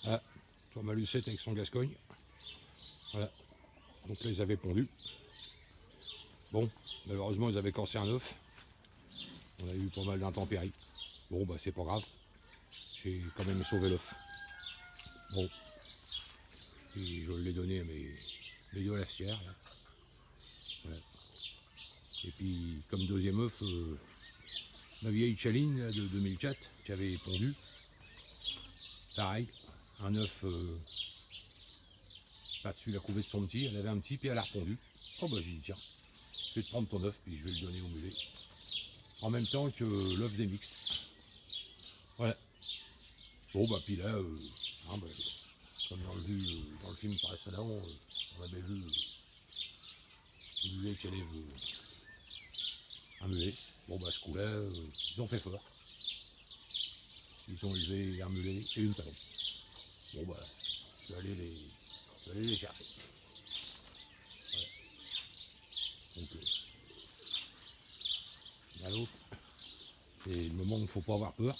Ah, sur ma Lucette avec son Gascogne. Voilà. Donc là, ils avaient pondu. Bon, malheureusement, ils avaient cassé un œuf. On a eu pas mal d'intempéries. Bon, bah, c'est pas grave. J'ai quand même sauvé l'œuf. Bon. Et je l'ai donné à mes deux lastières. Là. Voilà. Et puis, comme deuxième œuf, ma vieille chaline là, de 2004 qui avait pondu. Pareil, un œuf par-dessus la couvée de son petit. Elle avait un petit, puis elle a repondu. Oh, bah, j'ai dit, tiens, je vais te prendre ton œuf, puis je vais le donner au mulet. En même temps que l'œuf des mixtes. Voilà. Bon, bah, puis là, hein, bah, comme dans le film précédent, on avait vu le mulet qui allait un mulet. Bon, bah, ce coup-là, ils ont fait fort. Ils ont élevé un mulet et une palombe. Bon, bah, je vais aller les chercher. Voilà. Donc, là, l'autre, c'est le moment où il ne faut pas avoir peur.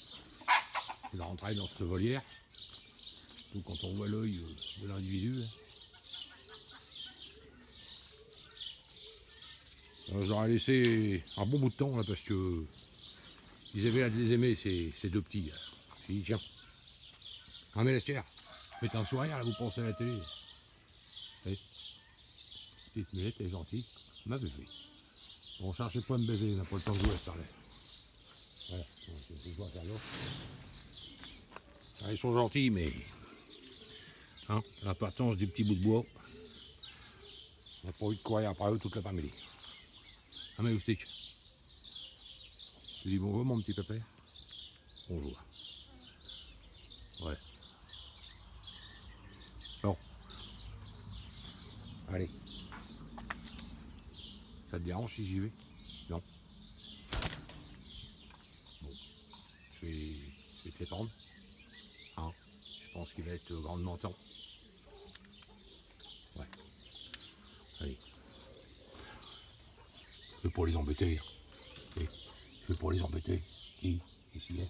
C'est de rentrer dans cette volière. Surtout quand on voit l'œil de l'individu. Je leur ai laissé un bon bout de temps là, parce que ils avaient l'air de les aimer ces deux petits. J'ai dit tiens, un mélestière, faites un sourire là, vous pensez à la télé. Et, petite mulette, elle est gentille, m'avait fait. Bon, cherchez pas à me baiser, on n'a pas le temps de jouer à Starlet. Voilà, c'est jouer à faire l'autre. Ils sont gentils, mais hein, l'importance du petit bout de bois, on n'a pas envie de courir après eux toute l'après-midi. Ah mais Oustic, tu dis bonjour mon petit pépère. Bonjour. Ouais. Bon. Allez. Ça te dérange si j'y vais? Non. Bon. Je vais te les prendre. Hein. Je pense qu'il va être grandement temps. Ouais. Allez. Je vais pas les embêter. Je vais pas les embêter. Qui? Ici.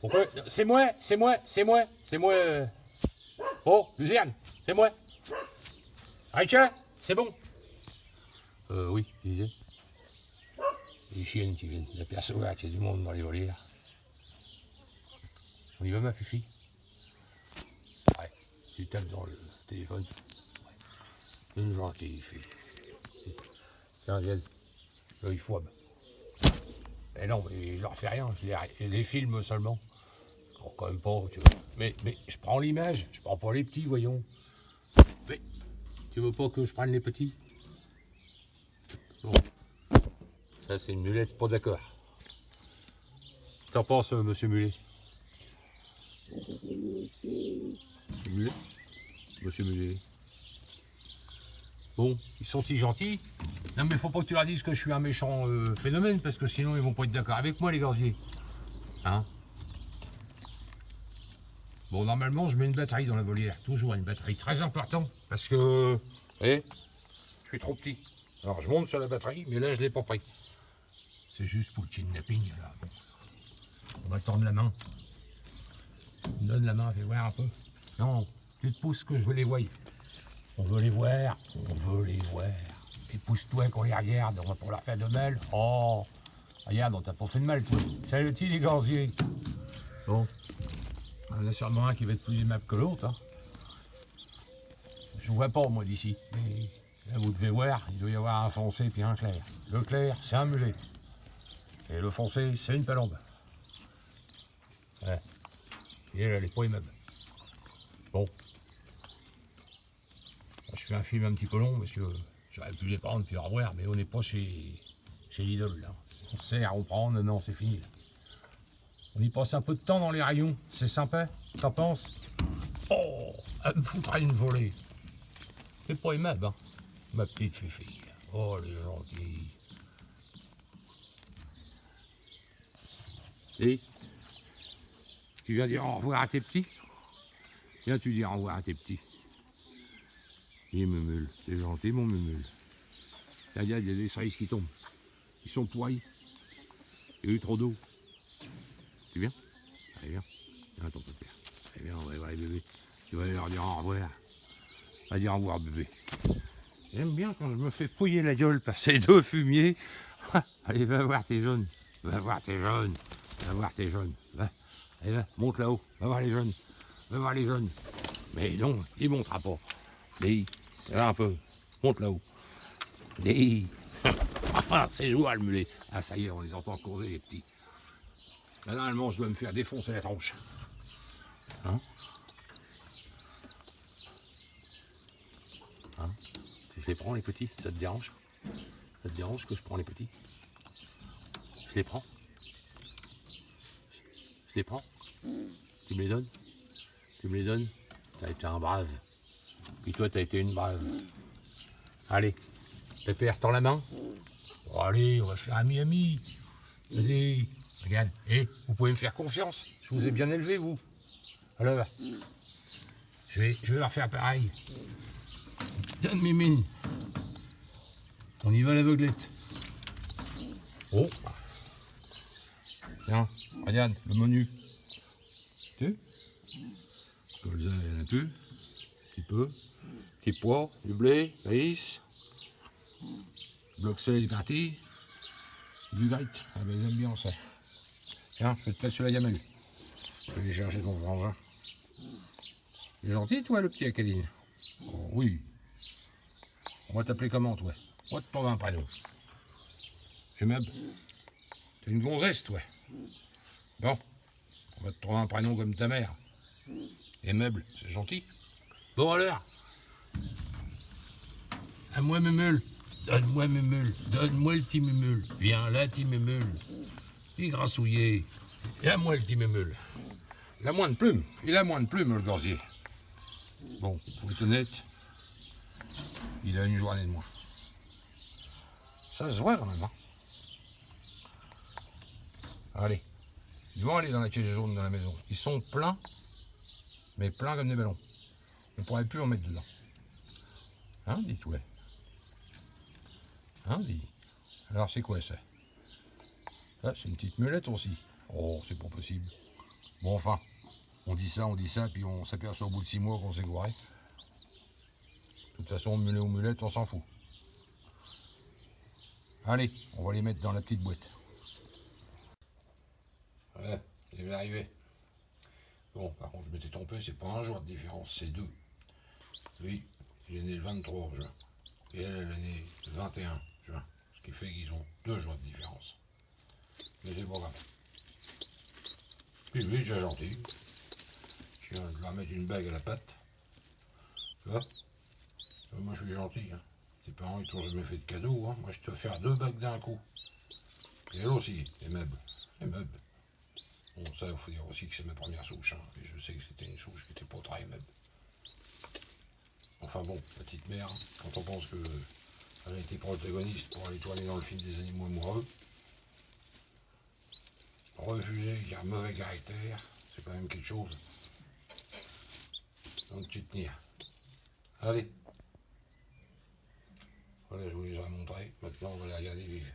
Pourquoi? C'est moi. Oh, Luzerne, c'est moi. Aïcha, c'est bon. Oui, je disais. Les chiennes qui viennent d'apercevoir qu'il y a du monde dans les volières. On y va, ma fifi? Ouais, tu tapes dans le téléphone. Ouais. Une gentille fille. Tiens, viens. Il faut. Eh non, mais je leur fais rien, je les filme seulement. Bon, quand même pas, tu vois. Mais je prends l'image, je prends pas les petits, voyons. Mais tu veux pas que je prenne les petits? Bon. Ça, c'est une mulette, pas d'accord. T'en penses, monsieur Mulet? Mulet? Monsieur Mulet. Bon, ils sont-ils gentils? Non, mais faut pas que tu leur dises que je suis un méchant phénomène, parce que sinon ils vont pas être d'accord avec moi, les gorgiers. Hein? Bon, normalement, je mets une batterie dans la volière. Toujours une batterie très importante, parce que, vous voyez, je suis trop petit. Alors, je monte sur la batterie, mais là, je l'ai pas pris. C'est juste pour le kidnapping, là. Bon. On va tendre la main. Donne la main, fais voir un peu. Non, tu te pousses que je veux les voir. On veut les voir, on veut les voir. Et pousse-toi qu'on les regarde, on va pour leur faire de mal. Oh, regarde, on t'a pas fait de mal, toi. Salut, les gorgiers. Bon, il y en a sûrement un qui va être plus aimable que l'autre. Hein. Je vois pas, moi, d'ici. Mais là, vous devez voir, il doit y avoir un foncé puis un clair. Le clair, c'est un mulet. Et le foncé, c'est une palombe. Ouais. Et elle est pas aimable. Bon. Je fais un film un petit peu long parce que j'aurais pu les prendre puis au revoir, mais on n'est pas chez Lidl là. On sert, on prend, non, c'est fini. Là. On y passe un peu de temps dans les rayons, c'est sympa, t'en penses? Oh, elle me foutrait une volée. C'est pas aimable, hein, ma petite fifi. Oh, elle est gentille. Et tu viens dire au revoir à tes petits? Viens, tu dis au revoir à tes petits. Et Mumule, c'est gentil mon Mumule. Regarde, il y a des cerises qui tombent. Ils sont pourris. Il y a eu trop d'eau. Tu viens? Allez, viens. Viens, ton père. Allez, viens, on va voir les bébés. Tu vas leur dire au revoir. Va dire au revoir, bébé. J'aime bien quand je me fais pouiller la gueule par ces deux fumiers. Allez, va voir tes jeunes. Va voir tes jeunes. Va voir tes jeunes. Va. Allez, va, monte là-haut. Va voir les jeunes. Va voir les jeunes. Mais non, il montera pas. Dis, va un peu. Monte là-haut. Dis. C'est joual, mulet. Ah, ça y est, on les entend causer, les petits. Là, normalement, je dois me faire défoncer la tronche. Hein? Hein? Je les prends, les petits, ça te dérange? Ça te dérange que je prends les petits? Je les prends? Je les prends? Tu me les donnes? Tu me les donnes? T'as été un brave. Puis toi, t'as été une brave. Allez, Pépère, tends la main. Bon, allez, on va faire ami-ami. Vas-y, regarde. Vous pouvez me faire confiance. Je vous ai bien élevé, vous. Alors, je vais leur faire pareil. Donne mes mines. On y va à l'aveuglette. Oh. Tiens, regarde, le menu. Tu colza, il y en a plus. Un petit peu. Petit pois, du blé, maïs. Bloc sel est parti. Du grec. Ah ben, ils aiment bien ça. Tiens, je vais te mettre sur la gamelle. Je vais aller chercher ton frangin. Il est gentil, toi, le petit Akaline? Oh, oui. On va t'appeler comment, toi? On va te trouver un prénom. Aimable. T'es une gonzesse, toi. Bon. On va te trouver un prénom comme ta mère. Aimable, c'est gentil. Bon, alors. À moi, Mémule. Donne-moi Mémule. Donne-moi le petit Mémule. Viens là, petit Mémule. Il grassouillé. Et à moi, le petit Mémule. Il a moins de plumes. Il a moins de plumes, le gorzier. Bon, pour être honnête, il a une journée de moins. Ça se voit quand même, hein. Allez. Ils vont aller dans la cage jaune dans la maison. Ils sont pleins, mais pleins comme des ballons. On ne pourrait plus en mettre dedans. Hein, dis-toi. Hein, dis. Alors, c'est quoi ça? Ah, c'est une petite mulette aussi. Oh, c'est pas possible. Bon, enfin, on dit ça, puis on s'aperçoit au bout de 6 mois qu'on s'est gouré. De toute façon, mulet ou mulette, on s'en fout. Allez, on va les mettre dans la petite boîte. Ouais, il est arrivé. Bon, par contre, je m'étais trompé, c'est pas un jour de différence, c'est 2. Lui, il est né le 23 juin. Et elle est née le 21 juin. Ce qui fait qu'ils ont 2 jours de différence. Mais c'est pas grave. Puis lui, j'ai gentil. Je viens de leur mettre une bague à la patte. Tu vois? Moi, je suis gentil. Hein. Tes parents, ils t'ont jamais fait de cadeau. Hein. Moi, je te fais 2 bagues d'un coup. Et elle aussi, aimable. Aimable. Bon, ça, il faut dire aussi que c'est ma première souche. Hein. Et je sais que c'était une souche qui n'était pas très aimable. Enfin bon, petite mère, hein, quand on pense qu'elle a été protagoniste pour aller tourner dans le film des animaux amoureux, refuser qu'il y a un mauvais caractère, c'est quand même quelque chose. Donc tu tenir. Allez. Voilà, je vous les ai montrés. Maintenant, on va les regarder vivre.